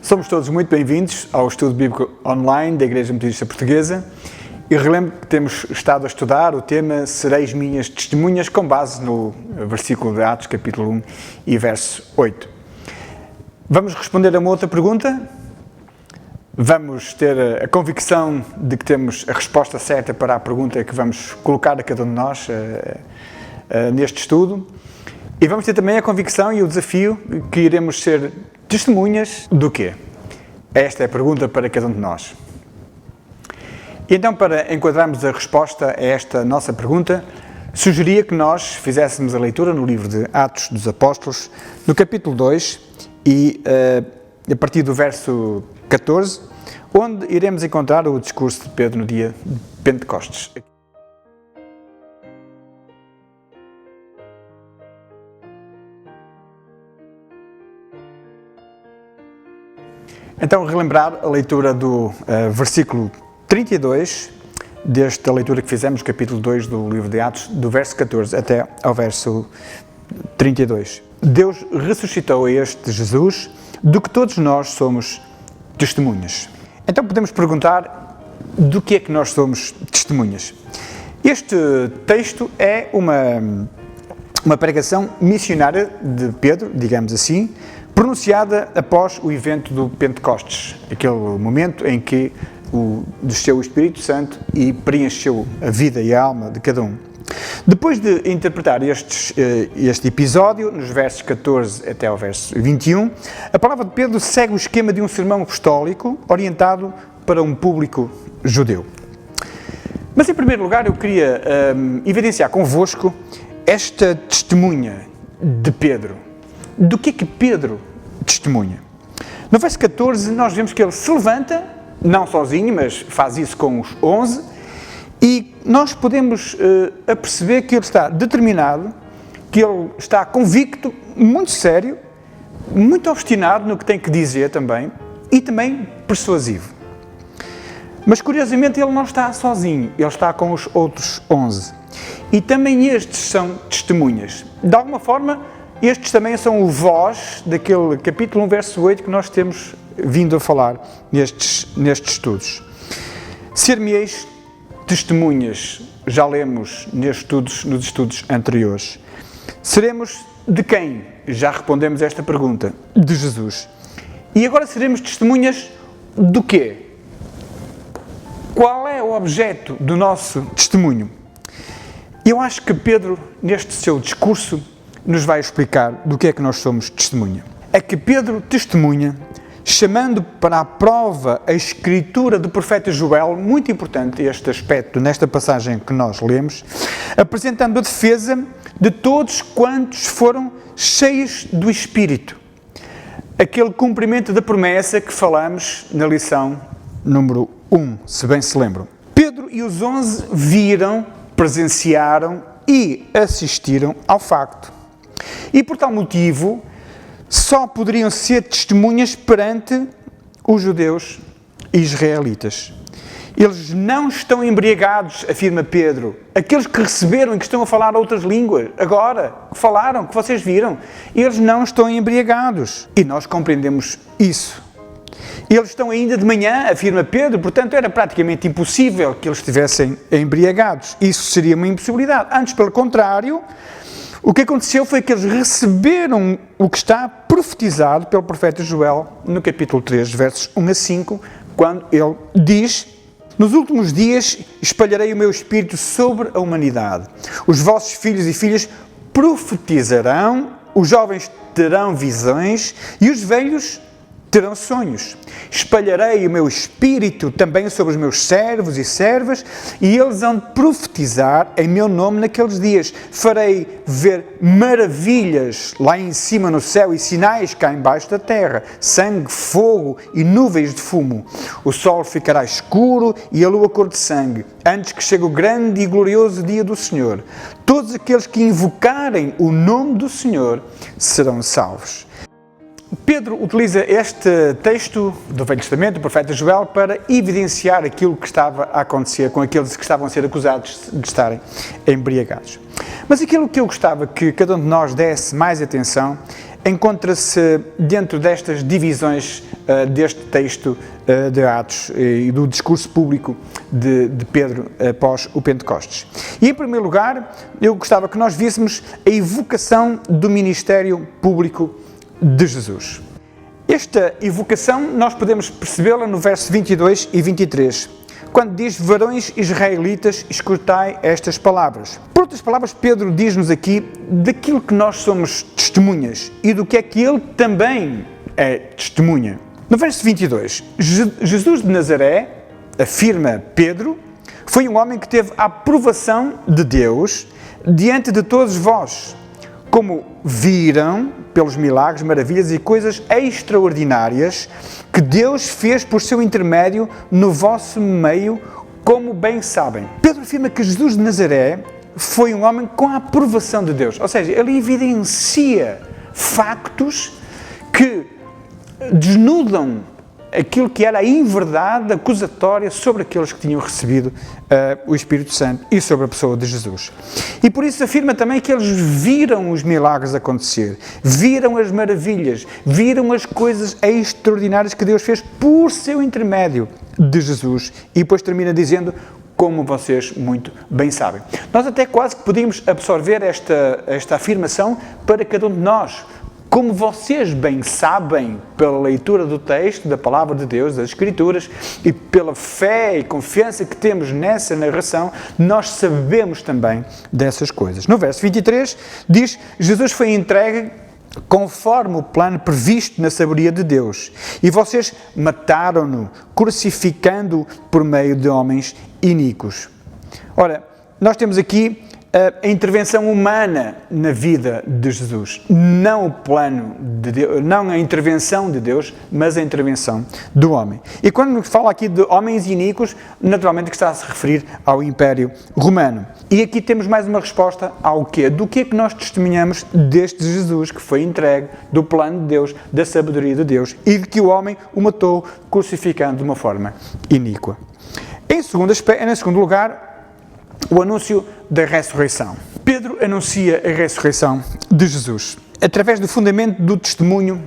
Somos todos muito bem-vindos ao estudo bíblico online da Igreja Metodista Portuguesa e relembro que temos estado a estudar o tema Sereis minhas testemunhas com base no versículo de Atos, capítulo 1 e verso 8. Vamos responder a uma outra pergunta? Vamos ter a convicção de que temos a resposta certa para a pergunta que vamos colocar a cada um de nós neste estudo. E vamos ter também a convicção e o desafio que iremos ser testemunhas do quê? Esta é a pergunta para cada um de nós. E então, para enquadrarmos a resposta a esta nossa pergunta, sugeria que nós fizéssemos a leitura no livro de Atos dos Apóstolos, no capítulo 2 e a partir do verso 14, onde iremos encontrar o discurso de Pedro no dia de Pentecostes. Então, relembrar a leitura do versículo 32, desta leitura que fizemos, capítulo 2 do livro de Atos, do verso 14 até ao verso 32. Deus ressuscitou a este Jesus, do que todos nós somos testemunhas. Então podemos perguntar, do que é que nós somos testemunhas? Este texto é uma pregação missionária de Pedro, digamos assim, pronunciada após o evento do Pentecostes, aquele momento em que desceu o Espírito Santo e preencheu a vida e a alma de cada um. Depois de interpretar este episódio, nos versos 14 até ao verso 21, a palavra de Pedro segue o esquema de um sermão apostólico orientado para um público judeu. Mas, em primeiro lugar, eu queria evidenciar convosco esta testemunha de Pedro. Do que é que Pedro testemunha? No verso 14 nós vemos que ele se levanta, não sozinho, mas faz isso com os 11, e nós podemos aperceber que ele está determinado, que ele está convicto, muito sério, muito obstinado no que tem que dizer também, e também persuasivo. Mas curiosamente ele não está sozinho, ele está com os outros 11. E também estes são testemunhas. De alguma forma, estes também são o voz daquele capítulo 1, verso 8 que nós temos vindo a falar nestes estudos. Ser-me-eis testemunhas, já lemos nos estudos anteriores. Seremos de quem? Já respondemos a esta pergunta. De Jesus. E agora seremos testemunhas do quê? Qual é o objeto do nosso testemunho? Eu acho que Pedro, neste seu discurso, nos vai explicar do que é que nós somos testemunha. É que Pedro testemunha, chamando para a prova a escritura do profeta Joel, muito importante este aspecto nesta passagem que nós lemos, apresentando a defesa de todos quantos foram cheios do Espírito. Aquele cumprimento da promessa que falamos na lição número 1, se bem se lembram. Pedro e os 11 viram, presenciaram e assistiram ao facto. E por tal motivo, só poderiam ser testemunhas perante os judeus e israelitas. Eles não estão embriagados, afirma Pedro. Aqueles que receberam e que estão a falar outras línguas, agora, que falaram, que vocês viram, eles não estão embriagados. E nós compreendemos isso. Eles estão ainda de manhã, afirma Pedro, portanto era praticamente impossível que eles estivessem embriagados. Isso seria uma impossibilidade. Antes, pelo contrário, o que aconteceu foi que eles receberam o que está profetizado pelo profeta Joel no capítulo 3, versos 1 a 5, quando ele diz: nos últimos dias espalharei o meu espírito sobre a humanidade. Os vossos filhos e filhas profetizarão, os jovens terão visões e os velhos terão sonhos. Espalharei o meu espírito também sobre os meus servos e servas, e eles hão de profetizar em meu nome naqueles dias. Farei ver maravilhas lá em cima no céu e sinais cá embaixo da terra, sangue, fogo e nuvens de fumo. O sol ficará escuro e a lua cor de sangue, antes que chegue o grande e glorioso dia do Senhor. Todos aqueles que invocarem o nome do Senhor serão salvos. Pedro utiliza este texto do Velho Testamento, do profeta Joel, para evidenciar aquilo que estava a acontecer com aqueles que estavam a ser acusados de estarem embriagados. Mas aquilo que eu gostava que cada um de nós desse mais atenção encontra-se dentro destas divisões deste texto de Atos e do discurso público de Pedro após o Pentecostes. E, em primeiro lugar, eu gostava que nós víssemos a evocação do ministério público de Jesus. Esta evocação nós podemos percebê-la no verso 22 e 23, quando diz: varões israelitas, escutai estas palavras. Por outras palavras, Pedro diz-nos aqui daquilo que nós somos testemunhas e do que é que ele também é testemunha. No verso 22, Jesus de Nazaré, afirma Pedro, foi um homem que teve a aprovação de Deus diante de todos vós, como viram pelos milagres, maravilhas e coisas extraordinárias que Deus fez por seu intermédio no vosso meio, como bem sabem. Pedro afirma que Jesus de Nazaré foi um homem com a aprovação de Deus, ou seja, ele evidencia factos que desnudam aquilo que era a inverdade acusatória sobre aqueles que tinham recebido o Espírito Santo e sobre a pessoa de Jesus. E por isso afirma também que eles viram os milagres acontecer, viram as maravilhas, viram as coisas extraordinárias que Deus fez por seu intermédio de Jesus. E depois termina dizendo: como vocês muito bem sabem. Nós até quase que podíamos absorver esta afirmação para cada um de nós. Como vocês bem sabem, pela leitura do texto, da Palavra de Deus, das Escrituras, e pela fé e confiança que temos nessa narração, nós sabemos também dessas coisas. No verso 23 diz: Jesus foi entregue conforme o plano previsto na sabedoria de Deus, e vocês mataram-no, crucificando-o por meio de homens iníquos. Ora, nós temos aqui a intervenção humana na vida de Jesus, não o plano de Deus, não a intervenção de Deus, mas a intervenção do homem. E quando fala aqui de homens iníquos, naturalmente que está a se referir ao Império Romano. E aqui temos mais uma resposta ao quê? Do que é que nós testemunhamos deste Jesus que foi entregue, do plano de Deus, da sabedoria de Deus, e de que o homem o matou crucificando de uma forma iníqua. Em segundo lugar, o anúncio da ressurreição. Pedro anuncia a ressurreição de Jesus através do fundamento do testemunho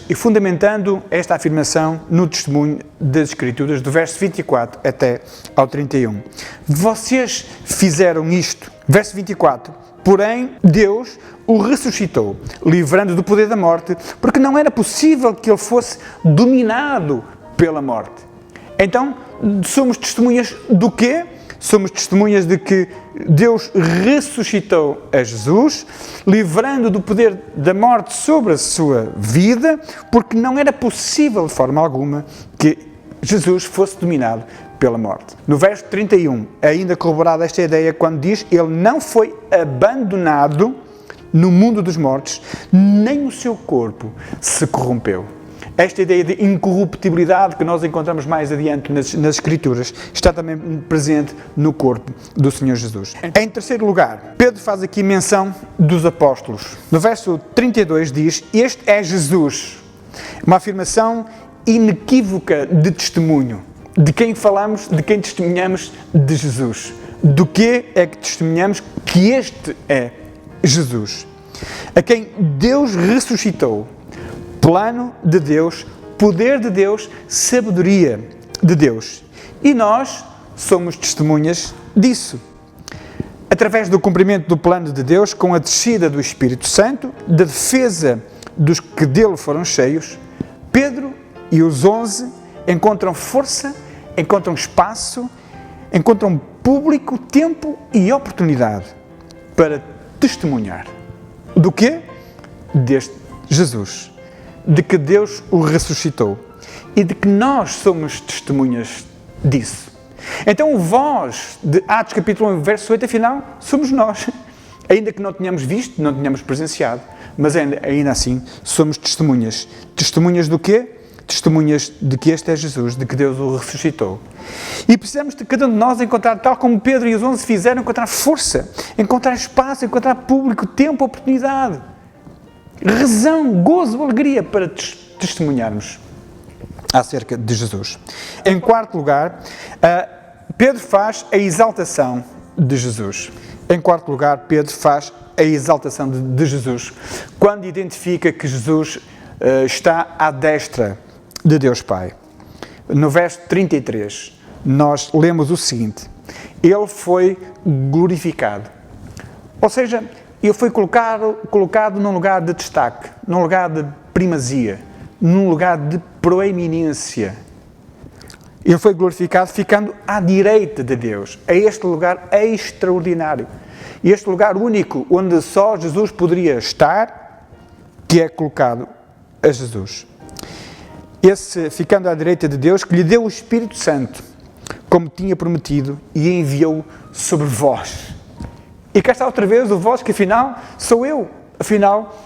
e fundamentando esta afirmação no testemunho das Escrituras, do verso 24 até ao 31. Vocês fizeram isto. Verso 24. Porém, Deus o ressuscitou, livrando do poder da morte, porque não era possível que ele fosse dominado pela morte. Então, somos testemunhas do quê? Somos testemunhas de que Deus ressuscitou a Jesus, livrando do poder da morte sobre a sua vida, porque não era possível de forma alguma que Jesus fosse dominado pela morte. No verso 31, ainda corroborada esta ideia, quando diz: ele não foi abandonado no mundo dos mortos, nem o seu corpo se corrompeu. Esta ideia de incorruptibilidade que nós encontramos mais adiante nas Escrituras está também presente no corpo do Senhor Jesus. Em terceiro lugar, Pedro faz aqui menção dos apóstolos. No verso 32 diz: este é Jesus. Uma afirmação inequívoca de testemunho. De quem falamos, de quem testemunhamos? De Jesus. Do que é que testemunhamos? Que este é Jesus. A quem Deus ressuscitou. Plano de Deus, poder de Deus, sabedoria de Deus. E nós somos testemunhas disso. Através do cumprimento do plano de Deus, com a descida do Espírito Santo, da defesa dos que dele foram cheios, Pedro e os 11 encontram força, encontram espaço, encontram público, tempo e oportunidade para testemunhar. Do quê? Deste Jesus. De que Deus o ressuscitou e de que nós somos testemunhas disso. Então, o vós de Atos capítulo 1, verso 8, afinal, somos nós. Ainda que não tenhamos visto, não tenhamos presenciado, mas ainda assim somos testemunhas. Testemunhas do quê? Testemunhas de que este é Jesus, de que Deus o ressuscitou. E precisamos de cada um de nós encontrar, tal como Pedro e os 11 fizeram, encontrar força, encontrar espaço, encontrar público, tempo, oportunidade. Razão, gozo, alegria para testemunharmos acerca de Jesus. Em quarto lugar, Pedro faz a exaltação de Jesus. Em quarto lugar, Pedro faz a exaltação de Jesus, quando identifica que Jesus está à destra de Deus Pai. No verso 33, nós lemos o seguinte: ele foi glorificado. Ou seja, ele foi colocado num lugar de destaque, num lugar de primazia, num lugar de proeminência. Ele foi glorificado ficando à direita de Deus, a este lugar extraordinário. Este lugar único, onde só Jesus poderia estar, que é colocado a Jesus. Esse ficando à direita de Deus, que lhe deu o Espírito Santo, como tinha prometido, e enviou sobre vós. E cá está outra vez o vós, que afinal sou eu, afinal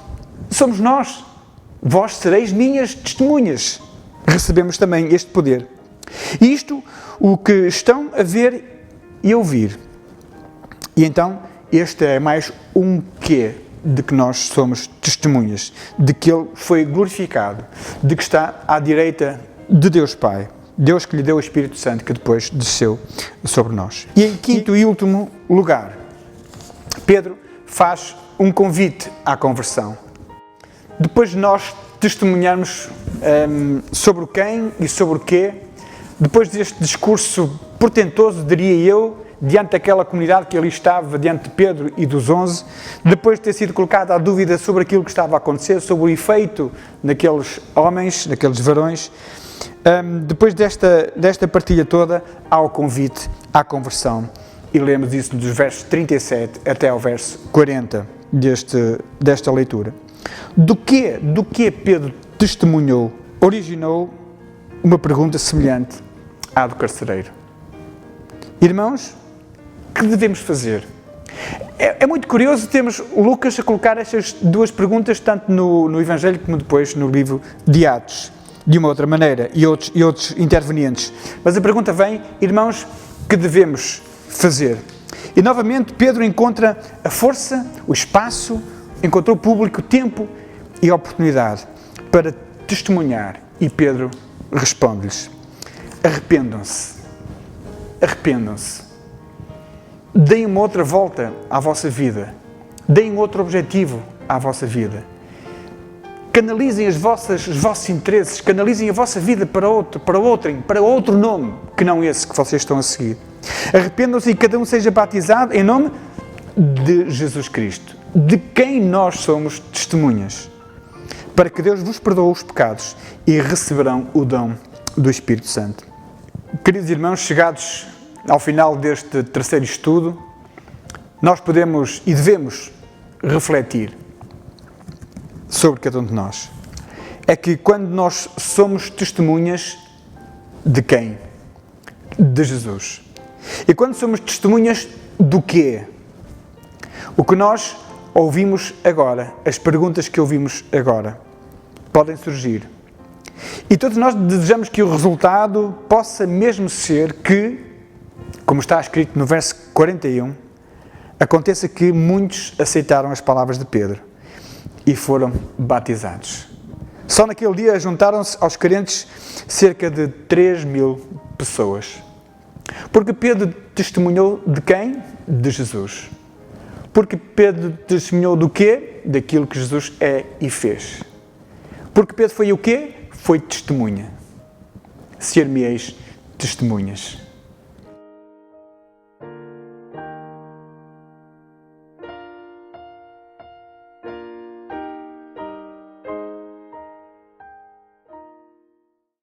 somos nós. Vós sereis minhas testemunhas. Recebemos também este poder. Isto, o que estão a ver e a ouvir. E então, este é mais um quê de que nós somos testemunhas, de que Ele foi glorificado, de que está à direita de Deus Pai. Deus que lhe deu o Espírito Santo, que depois desceu sobre nós. E em quinto e último lugar, Pedro faz um convite à conversão. Depois de nós testemunharmos sobre o quem e sobre o quê, depois deste discurso portentoso, diria eu, diante daquela comunidade que ali estava, diante de Pedro e dos 11, depois de ter sido colocada a dúvida sobre aquilo que estava a acontecer, sobre o efeito naqueles homens, naqueles varões, depois desta partilha toda, há o convite à conversão. E lemos isso dos versos 37 até ao verso 40 desta leitura. Do que Pedro testemunhou, originou uma pergunta semelhante à do carcereiro. Irmãos, que devemos fazer? É muito curioso termos Lucas a colocar estas duas perguntas, tanto no Evangelho como depois no livro de Atos, de uma outra maneira, e outros intervenientes. Mas a pergunta vem, irmãos, que devemos fazer? E novamente Pedro encontra a força, o espaço, encontrou o público, o tempo e a oportunidade para testemunhar. E Pedro responde-lhes: arrependam-se, arrependam-se, deem uma outra volta à vossa vida, deem outro objetivo à vossa vida, canalizem os vossos interesses, canalizem a vossa vida para outro nome, que não esse que vocês estão a seguir. Arrependam-se e cada um seja batizado em nome de Jesus Cristo, de quem nós somos testemunhas, para que Deus vos perdoe os pecados e receberão o dom do Espírito Santo. Queridos irmãos, chegados ao final deste terceiro estudo, nós podemos e devemos refletir sobre cada um de nós. É que quando nós somos testemunhas de quem? De Jesus. E quando somos testemunhas do quê? O que nós ouvimos agora, as perguntas que ouvimos agora, podem surgir. E todos nós desejamos que o resultado possa mesmo ser que, como está escrito no verso 41, aconteça que muitos aceitaram as palavras de Pedro e foram batizados. Só naquele dia juntaram-se aos crentes cerca de 3.000 pessoas. Porque Pedro testemunhou de quem? De Jesus. Porque Pedro testemunhou do quê? Daquilo que Jesus é e fez. Porque Pedro foi o quê? Foi testemunha. Ser-me-eis testemunhas.